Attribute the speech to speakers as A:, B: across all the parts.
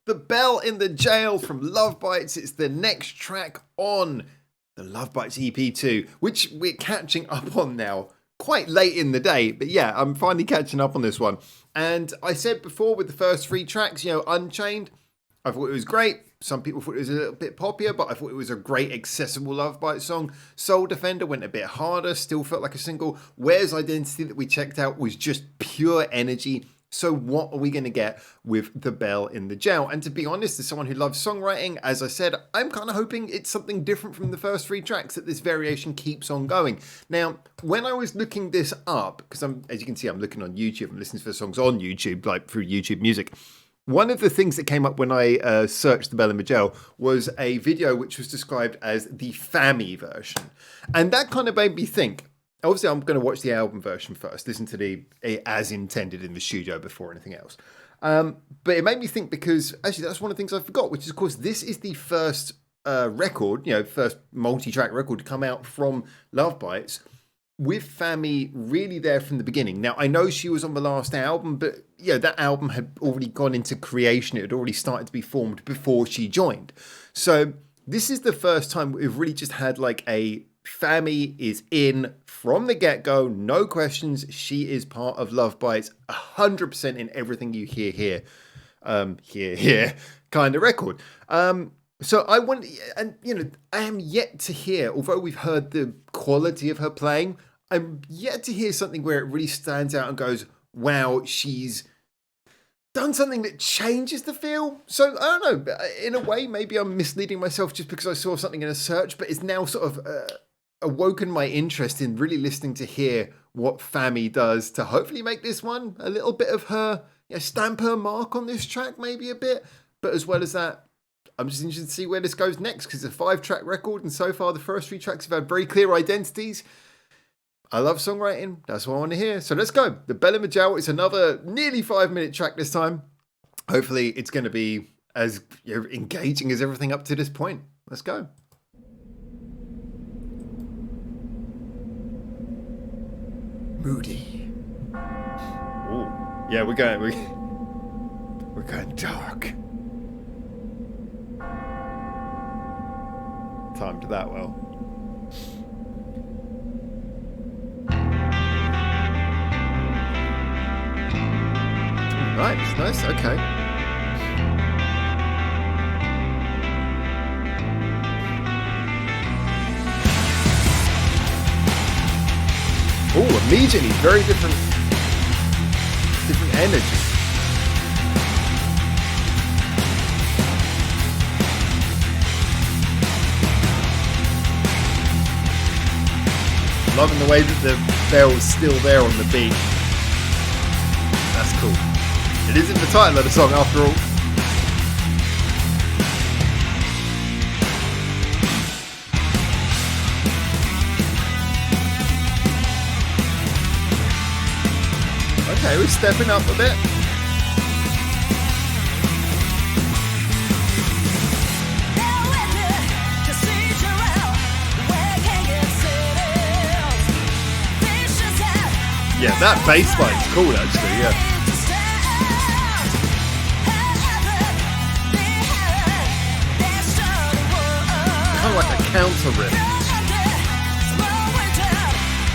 A: The Bell in the Jail from Love Bites. It's the next track on the Love Bites EP2, which we're catching up on now. Quite late in the day, but yeah, I'm finally catching up on this one. And I said before with the first 3 tracks, Unchained, I thought it was great. Some people thought it was a little bit poppier, but I thought it was a great accessible Love Bites song. Soul Defender went a bit harder, still felt like a single. Where's Identity that we checked out was just pure energy. So what are we going to get with The Bell in the Jail? And to be honest, as someone who loves songwriting, as I said, I'm kind of hoping it's something different from the first 3 tracks, that this variation keeps on going. Now, when I was looking this up, because as you can see, I'm looking on YouTube, I'm listening to the songs on YouTube, like through YouTube Music. One of the things that came up when I searched The Bell in the Jail was a video which was described as the FAMI version. And that kind of made me think, obviously, I'm going to watch the album version first, listen to the as intended in the studio before anything else. But it made me think, because actually that's one of the things I forgot, which is, of course, this is the first record, first multi-track record to come out from Love Bites with FAMI really there from the beginning. Now, I know she was on the last album, but that album had already gone into creation. It had already started to be formed before she joined. So this is the first time we've really just had like a FAMI is in from the get-go, no questions. She is part of Love Bites, 100% in everything you hear here, kind of record. So I want, and I am yet to hear, although we've heard the quality of her playing, I'm yet to hear something where it really stands out and goes, wow, she's done something that changes the feel. So I don't know, in a way, maybe I'm misleading myself just because I saw something in a search, but it's now sort of awoken my interest in really listening to hear what FAMI does to hopefully make this one a little bit of her, stamp her mark on this track, maybe a bit. But as well as that, I'm just interested to see where this goes next, because it's a 5-track record, and so far the first 3 tracks have had very clear identities. I love songwriting. That's what I want to hear. So let's go. The Bell in the Jail is another nearly 5-minute track this time. Hopefully it's going to be as engaging as everything up to this point. Let's go. Moody. Ooh. Yeah, we're going dark. Timed that well. Nice, okay. Oh, immediately, very different energy. Loving the way that the bell's still there on the beat. That's cool. It is in the title of the song, after all. Okay, we're stepping up a bit. Yeah, that bass line's cool actually, yeah. Kind of like a counter riff.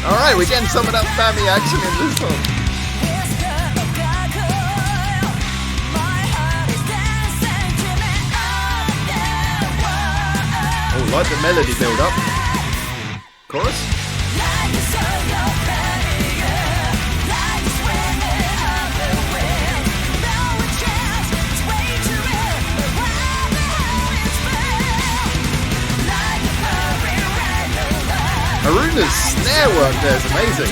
A: Alright, we're getting some of that FAMI action in this song. Oh, like the melody build up. Chorus? Haruna's snare work there is amazing.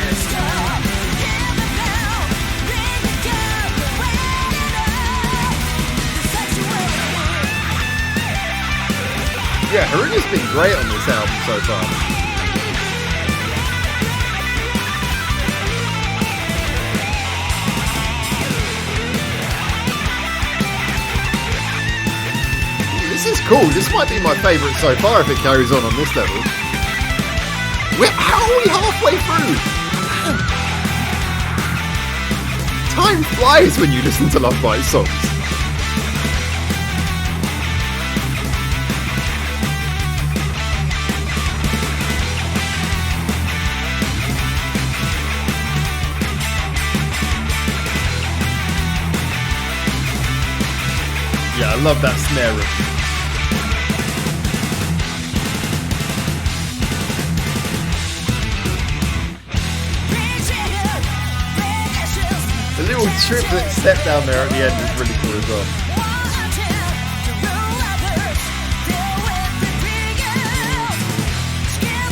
A: Yeah, Haruna's been great on this album so far. This is cool. This might be my favourite so far if it carries on this level. How are we halfway through? Time flies when you listen to Love Bites songs. Yeah, I love that snare riff. The little triplet step down there at the end is really cool as well.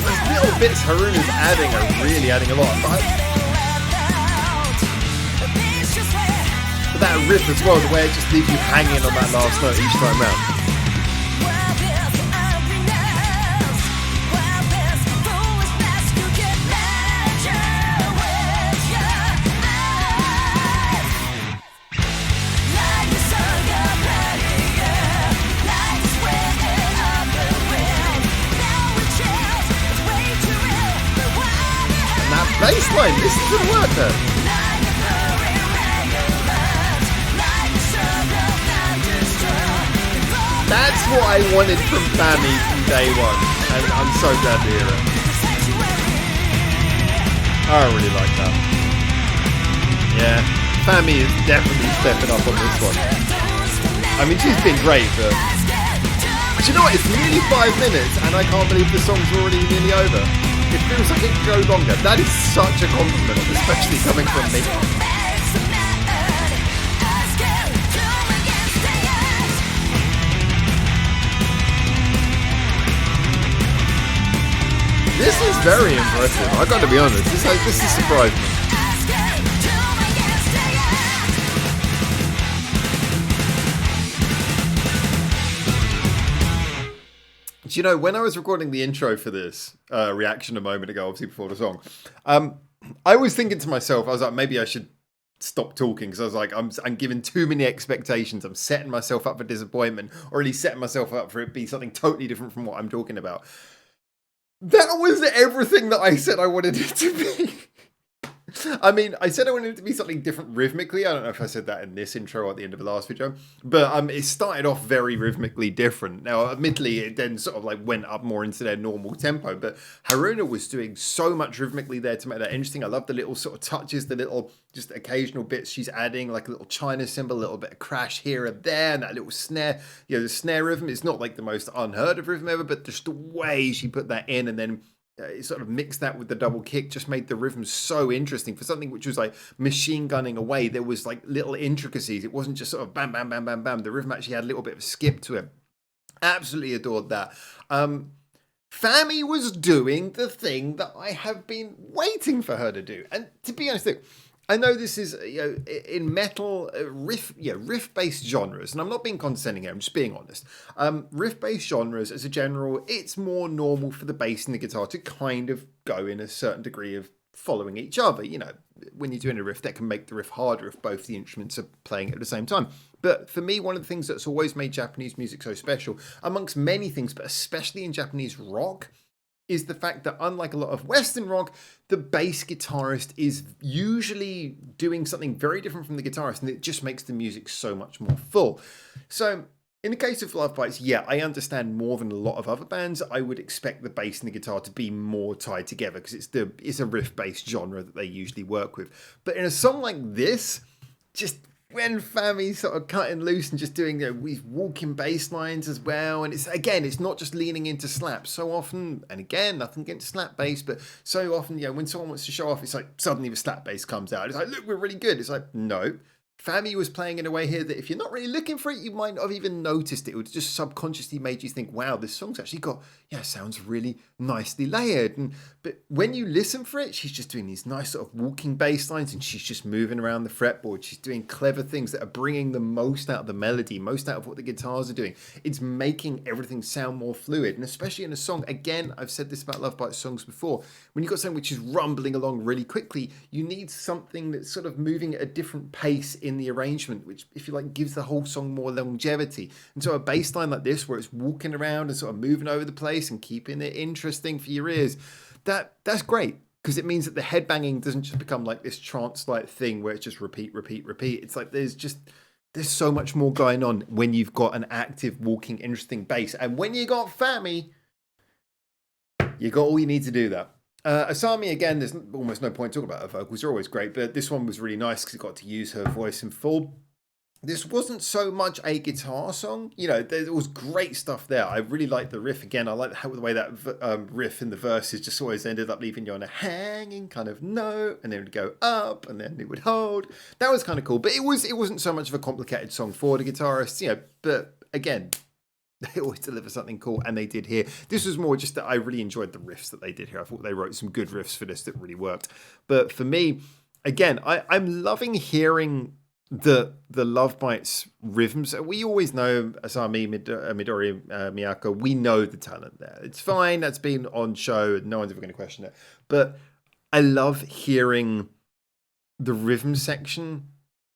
A: Those little bits Haruna's adding are really adding a lot. But that riff as well, the way it just leaves you hanging on that last note each time round. And that bass line, listen to the work there. That's what I wanted from FAMI from day one, and I'm so glad to hear it. I really like that. Yeah, FAMI is definitely stepping up on this one. I mean, she's been great, but you know what? It's nearly 5 minutes, and I can't believe the song's already nearly over. It feels like it could go longer. That is such a compliment, especially coming from me. This is very impressive. I got to be honest. This has surprised me. Do you know, when I was recording the intro for this reaction a moment ago, obviously before the song, I was thinking to myself, I was like, maybe I should stop talking, because I was like, I'm giving too many expectations. I'm setting myself up for disappointment, or at least setting myself up for it to be something totally different from what I'm talking about. That was everything that I said I wanted it to be. I mean, I said I wanted it to be something different rhythmically. I don't know if I said that in this intro or at the end of the last video, but it started off very rhythmically different. Now, admittedly, it then sort of like went up more into their normal tempo, but Haruna was doing so much rhythmically there to make that interesting. I love the little sort of touches, the little just occasional bits she's adding, like a little China cymbal, a little bit of crash here and there, and that little snare. You know, the snare rhythm is not like the most unheard of rhythm ever, but just the way she put that in, and then sort of mixed that with the double kick just made the rhythm so interesting. For something which was like machine gunning away, there was like little intricacies. It wasn't just sort of bam, bam, bam, bam, bam. The rhythm actually had a little bit of a skip to it. Absolutely adored that. FAMI was doing the thing that I have been waiting for her to do. And to be honest, I know this is, in metal riff-based genres, and I'm not being condescending here, I'm just being honest. Riff-based genres, as a general, it's more normal for the bass and the guitar to kind of go in a certain degree of following each other. You know, when you're doing a riff, that can make the riff harder if both the instruments are playing at the same time. But for me, one of the things that's always made Japanese music so special, amongst many things, but especially in Japanese rock, is the fact that unlike a lot of Western rock, the bass guitarist is usually doing something very different from the guitarist, and it just makes the music so much more full. So in the case of LOVEBITES, yeah, I understand more than a lot of other bands. I would expect the bass and the guitar to be more tied together because it's a riff-based genre that they usually work with. But in a song like this, just when FAMI's sort of cutting loose and just doing these walking bass lines as well, and it's not just leaning into slaps. So often, and again, nothing against slap bass, but so often, when someone wants to show off, it's like suddenly the slap bass comes out. It's like, look, we're really good. It's like, no. FAMI was playing in a way here that if you're not really looking for it, you might not have even noticed it. It would just subconsciously made you think, wow, this song's actually got, sounds really nicely layered. But when you listen for it, she's just doing these nice sort of walking bass lines, and she's just moving around the fretboard. She's doing clever things that are bringing the most out of the melody, most out of what the guitars are doing. It's making everything sound more fluid. And especially in a song, again, I've said this about LOVEBITES songs before, when you've got something which is rumbling along really quickly, you need something that's sort of moving at a different pace in the arrangement, which, if you like, gives the whole song more longevity. And so a bass line like this, where it's walking around and sort of moving over the place and keeping it interesting for your ears, that's great, because it means that the headbanging doesn't just become like this trance-like thing where it's just repeat, repeat, repeat. It's like there's so much more going on when you've got an active, walking, interesting bass. And when you got FAMI, you got all you need to do that. Asami, again, there's almost no point talking about her vocals. They're always great, but this one was really nice because it got to use her voice in full. this wasn't so much a guitar song. You know, there was great stuff there. I really liked the riff again. I like the way that riff in the verses just always ended up leaving you on a hanging kind of note, and then it would go up, and then it would hold. That was kind of cool, but it wasn't so much of a complicated song for the guitarists. You know, but again, they always deliver something cool, and they did here. This was more just that I really enjoyed the riffs that they did here. I thought they wrote some good riffs for this that really worked. But for me, again, I'm loving hearing the Love Bites rhythms. We always know Asami, Midori, Miyako. We know the talent there. It's fine. That's been on show. No one's ever going to question it. But I love hearing the rhythm section.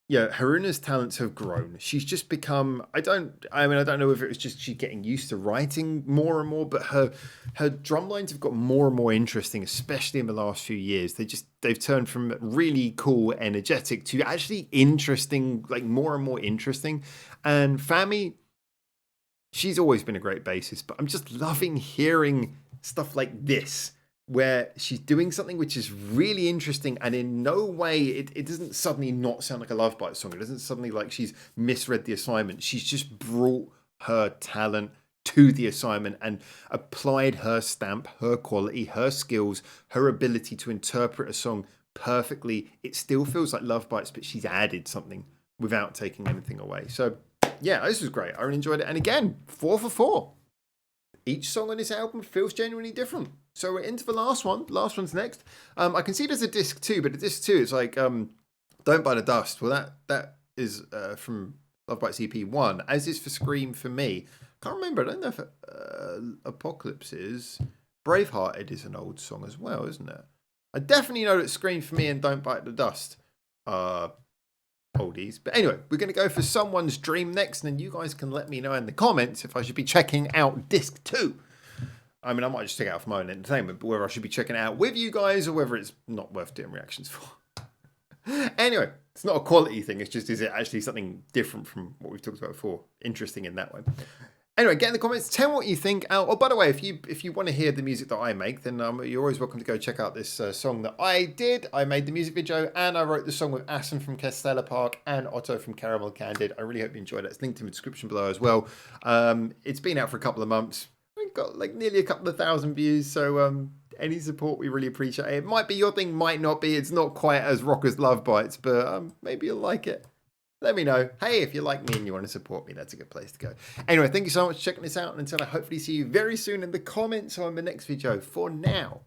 A: Yeah, Haruna's talents have grown. She's just become. I don't know if it was just she getting used to writing more and more, but her drum lines have got more and more interesting, especially in the last few years. They've turned from really cool, energetic to actually interesting, like more and more interesting. And FAMI, she's always been a great bassist, but I'm just loving hearing stuff like this, where she's doing something which is really interesting, and in no way it doesn't suddenly not sound like a Love Bite song. It doesn't suddenly like she's misread the assignment. She's just brought her talent to the assignment and applied her stamp, her quality, her skills, her ability to interpret a song perfectly. It still feels like Love Bites, but she's added something without taking anything away. So yeah, this was great. I really enjoyed it. And again, 4 for 4. Each song on this album feels genuinely different. So we're into the last one. Last one's next. I can see there's a disc 2, but the disc 2 is like Don't Buy the Dust. Well, that is from Love Bites EP 1, as is for Scream for Me. Can't remember. I don't know if Apocalypse is. Bravehearted is an old song as well, isn't it? I definitely know that Scream for Me and Don't Bite the Dust are oldies. But anyway, we're going to go for Someone's Dream next, and then you guys can let me know in the comments if I should be checking out disc 2. I mean, I might just check it out for my own entertainment, but whether I should be checking it out with you guys or whether it's not worth doing reactions for. Anyway, it's not a quality thing. It's just, is it actually something different from what we've talked about before? Interesting in that way. Anyway, get in the comments. Tell me what you think. Oh, by the way, if you want to hear the music that I make, then you're always welcome to go check out this song that I did. I made the music video, and I wrote the song with ASSUN from Castella Park and Otto from Caramel Candid. I really hope you enjoyed it. It's linked in the description below as well. It's been out for a couple of months. We've got like nearly a couple of thousand views, so any support we really appreciate. It might be your thing, might not be. It's not quite as rock as Love Bites, but maybe you'll like it. Let me know. Hey, if you like me and you want to support me, that's a good place to go. Anyway, thank you so much for checking this out, and until I hopefully see you very soon in the comments or in the next video. For now,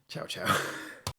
A: ciao, ciao.